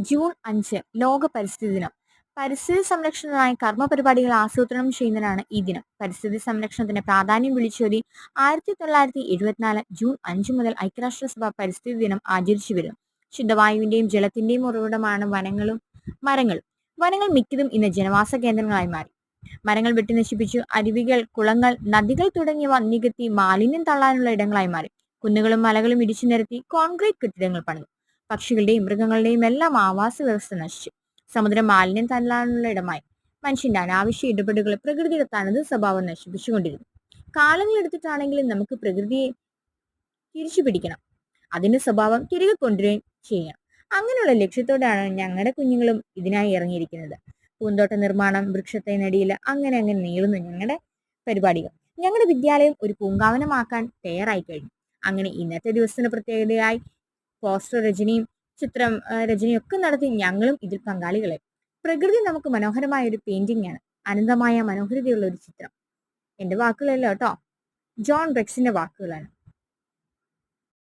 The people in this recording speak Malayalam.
ജൂൺ 5 ലോക പരിസ്ഥിതി ദിനം. പരിസ്ഥിതി സംരക്ഷണത്തിനായി കർമ്മ പരിപാടികൾ ആസൂത്രണം ചെയ്യുന്നതിനാണ് ഈ ദിനം. പരിസ്ഥിതി സംരക്ഷണത്തിന്റെ പ്രാധാന്യം വിളിച്ചോതി 1974 ജൂൺ 5 മുതൽ ഐക്യരാഷ്ട്രസഭ പരിസ്ഥിതി ദിനം ആചരിച്ചു വരുന്നു. ശുദ്ധവായുവിന്റെയും ജലത്തിന്റെയും ഉറവിടമാണ് മരങ്ങളും. വനങ്ങൾ മിക്കതും ഇന്ന് ജനവാസ കേന്ദ്രങ്ങളായി മാറി. മരങ്ങൾ വെട്ടി നശിപ്പിച്ചു അരുവികൾ, കുളങ്ങൾ, നദികൾ തുടങ്ങിയവ നികത്തി മാലിന്യം തള്ളാനുള്ള ഇടങ്ങളായി മാറി. കുന്നുകളും മലകളും ഇടിച്ചു നിരത്തി കോൺക്രീറ്റ് കെട്ടിടങ്ങൾ പണിതു. പക്ഷികളുടെയും മൃഗങ്ങളുടെയും എല്ലാം ആവാസ വ്യവസ്ഥ നശിച്ചു. സമുദ്രം മാലിന്യം തള്ളാനുള്ള ഇടമായി. മനുഷ്യന്റെ അനാവശ്യ ഇടപെടലുകൾ പ്രകൃതിയുടെ തനത് സ്വഭാവം നശിപ്പിച്ചുകൊണ്ടിരുന്നു. കാലങ്ങൾ എടുത്തിട്ടാണെങ്കിലും നമുക്ക് പ്രകൃതിയെ തിരിച്ചു പിടിക്കണം, അതിന്റെ സ്വഭാവം തിരികെ കൊണ്ടുവരികയും ചെയ്യണം. അങ്ങനെയുള്ള ലക്ഷ്യത്തോടെയാണ് ഞങ്ങളുടെ കുഞ്ഞുങ്ങളും ഇതിനായി ഇറങ്ങിയിരിക്കുന്നത്. പൂന്തോട്ട നിർമ്മാണം, വൃക്ഷത്തെ നടിയില്ല, അങ്ങനെ അങ്ങനെ നീളുന്നു ഞങ്ങളുടെ പരിപാടികൾ. ഞങ്ങളുടെ വിദ്യാലയം ഒരു പൂങ്കാവനമാക്കാൻ തയ്യാറായി കഴിഞ്ഞു. അങ്ങനെ ഇന്നത്തെ ദിവസത്തിന്റെ പ്രത്യേകതയായി പോസ്റ്റർ രചനയും രചനയും ഒക്കെ നടത്തി ഞങ്ങളും ഇതിൽ പങ്കാളികളായി. പ്രകൃതി നമുക്ക് മനോഹരമായ ഒരു പെയിന്റിംഗ് ആണ്, അനന്തമായ മനോഹരിതയുള്ള ഒരു ചിത്രം. എന്റെ വാക്കുകളല്ല കേട്ടോ, ജോൺ റെക്സിന്റെ വാക്കുകളാണ്.